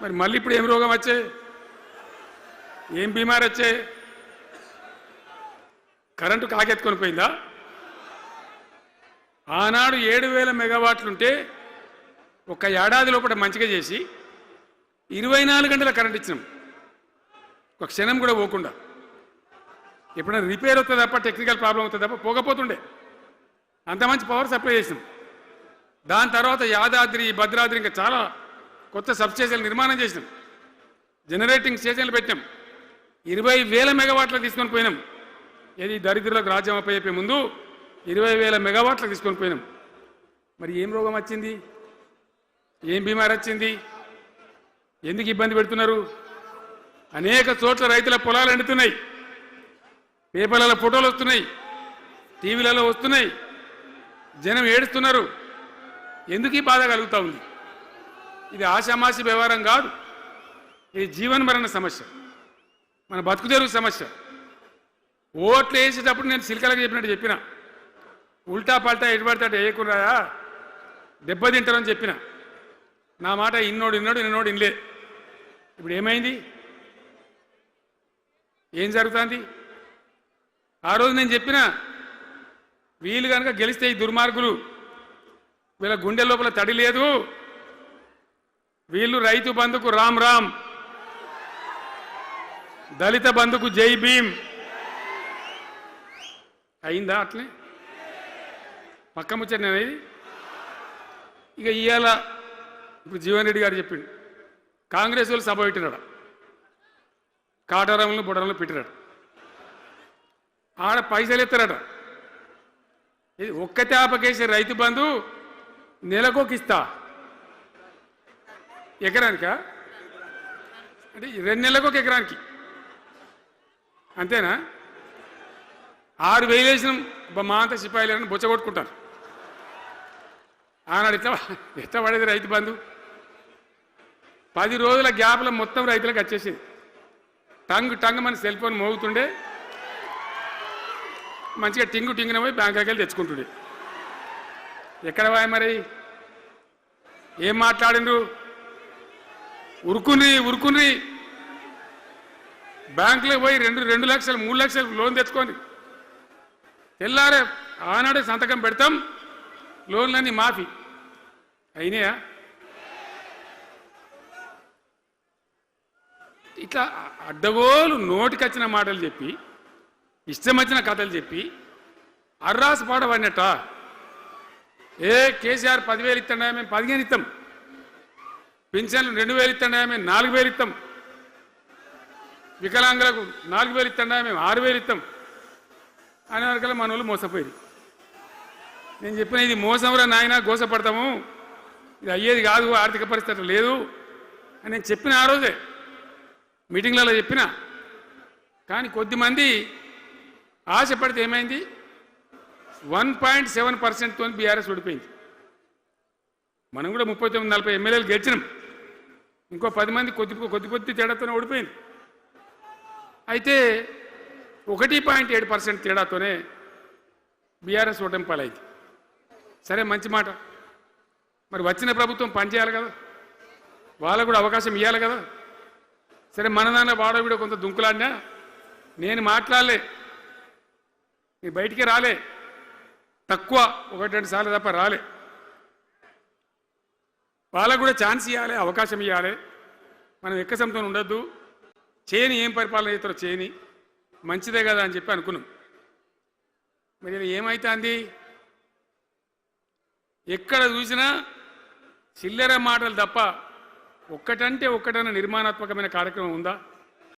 మరి మళ్ళీ ఇప్పుడు ఏం రోగం వచ్చే, ఏం బీమార్ వచ్చే? కరెంటు కాకెత్తుకొని పోయిందా? ఆనాడు 7,000 మెగావాట్లుంటే ఒక ఏడాది లోపల మంచిగా చేసి 24 గంటల కరెంట్ ఇచ్చినాం, ఒక క్షణం కూడా పోకుండా. ఎప్పుడైనా రిపేర్ అవుతుంది తప్ప, టెక్నికల్ ప్రాబ్లం అవుతుంది తప్ప పోకపోతుండే. అంత మంచి పవర్ సప్లై చేసినాం. దాని తర్వాత యాదాద్రి, భద్రాద్రి ఇంకా చాలా కొత్త సబ్స్టేషన్లు నిర్మాణం చేసినాం, జనరేటింగ్ స్టేషన్లు పెట్టినాం. 20,000 మెగావాట్లు తీసుకొని పోయినాం. ఏది దరిద్రులకు రాజ్యం అప్పయ్యే ముందు 20,000 మెగావాట్లు తీసుకొని పోయినాం. మరి ఏం రోగం వచ్చింది, ఏం బీమారి వచ్చింది, ఎందుకు ఇబ్బంది పెడుతున్నారు? అనేక చోట్ల రైతుల పొలాలు ఎండుతున్నాయి, పేపర్లలో ఫోటోలు వస్తున్నాయి, టీవీలలో వస్తున్నాయి, జనం ఏడుస్తున్నారు. ఎందుకు ఈ బాధ కలుగుతూ ఉంది? ఇది ఆషామాషి వ్యవహారం కాదు, ఇది జీవన్మరణ సమస్య, మన బతుకు తెరుగు సమస్య. ఓట్లు వేసేటప్పుడు నేను సిల్కలకు చెప్పినట్టు చెప్పిన, ఉల్టా పల్టా ఎటుపడతా వేయకున్నాయా దెబ్బతింటారని చెప్పిన. నా మాట ఇన్నోడు ఇనలే. ఇప్పుడు ఏమైంది, ఏం జరుగుతుంది? ఆ రోజు నేను చెప్పిన, వీళ్ళు కనుక గెలిస్తే ఈ దుర్మార్గులు, వీళ్ళ గుండె లోపల తడి లేదు, వీళ్ళు రైతు బంధుకు రామ్ రామ్, దళిత బంధుకు జై భీమ్. అయిందా? అట్లే పక్క ముచ్చట నేను ఇది. ఇక ఇవాళ ఇప్పుడు జీవన్ రెడ్డి గారు చెప్పిండు, కాంగ్రెస్ వాళ్ళు సభ పెట్టినాడు, కాటారంలో బుడరంలో పెట్టినాడు. ఆడ పైసలు ఎత్తారట. ఇది ఒక్క తేపకేసే రైతు బంధు నెలకొకిస్తా, ఎకరానికా అంటే 2 నెలలకు ఒక ఎకరానికి, అంతేనా? 6,000 వేసినాం. మా అంతా సిపాయిలను బొచ్చగొట్టుకుంటారు. ఆనాడు ఎట్లా పడేది రైతు బంధు? 10 రోజుల గ్యాప్లో మొత్తం రైతులకు వచ్చేసింది. టంగ్ మన సెల్ ఫోన్ మోగుతుండే, మంచిగా టింగున పోయి బ్యాంకుకి వెళ్ళి తెచ్చుకుంటుండే. ఎక్కడ పోయి మరి? ఏం మాట్లాడిండ్రు? ఉరుకుని బ్యాంకులో పోయి 2 లక్షలు 3 లక్షలు లోన్ తెచ్చుకోండి. తెల్లారే ఆనాడే సంతకం పెడతాం, లోన్లన్నీ మాఫీ అయినాయా? ఇట్లా అడ్డగోలు నోటికొచ్చిన మాటలు చెప్పి, ఇష్టం వచ్చిన కథలు చెప్పి అర్రాసు పాట పడినట్ట. కేసీఆర్ 10,000 ఇస్తాడా, మేము 15 ఇస్తాం. పింఛన్లు 2,000 ఇస్తాడా, మేము 4,000 ఇస్తాం. వికలాంగులకు 4,000 ఇస్తాడా, మేము 6,000 ఇస్తాం అనే వరకల్లా మన వాళ్ళు మోసపోయి. నేను చెప్పిన, ఇది మోసంరా నాయన, గోసపడతాము, ఇది అయ్యేది కాదు, ఆర్థిక పరిస్థితి లేదు అని నేను చెప్పిన. ఆ రోజే మీటింగ్లలో చెప్పిన. కానీ కొద్దిమంది ఆశపడితే ఏమైంది? 1.7%తో బీఆర్ఎస్ ఓడిపోయింది. మనం కూడా 39-40 ఎమ్మెల్యేలు గెలిచినాం. ఇంకో 10 మంది కొద్ది తేడాతోనే ఓడిపోయింది. అయితే 1.7% తేడాతోనే బీఆర్ఎస్ ఓటమి పాలైంది. సరే, మంచి మాట. మరి వచ్చిన ప్రభుత్వం పనిచేయాలి కదా, వాళ్ళకు కూడా అవకాశం ఇవ్వాలి కదా. సరే, మన నాన్న వాడో వీడో కొంత దుంకులాడినా నేను మాట్లాడలే, నీ బయటికి రాలే, తక్కువ 1-2 సార్లు తప్ప రాలే. వాళ్ళకు కూడా ఛాన్స్ ఇవ్వాలి, అవకాశం ఇవ్వాలి. మనం ఎక్కసంతో ఉండొద్దు, చేయని ఏం పరిపాలన చేస్తారో చేయని, మంచిదే కదా అని చెప్పి అనుకున్నాం. మరి ఏమైతుంది? ఎక్కడ చూసినా చిల్లర మాటలు తప్ప ఒక్కటంటే ఒక్కటన్నా నిర్మాణాత్మకమైన కార్యక్రమం ఉందా?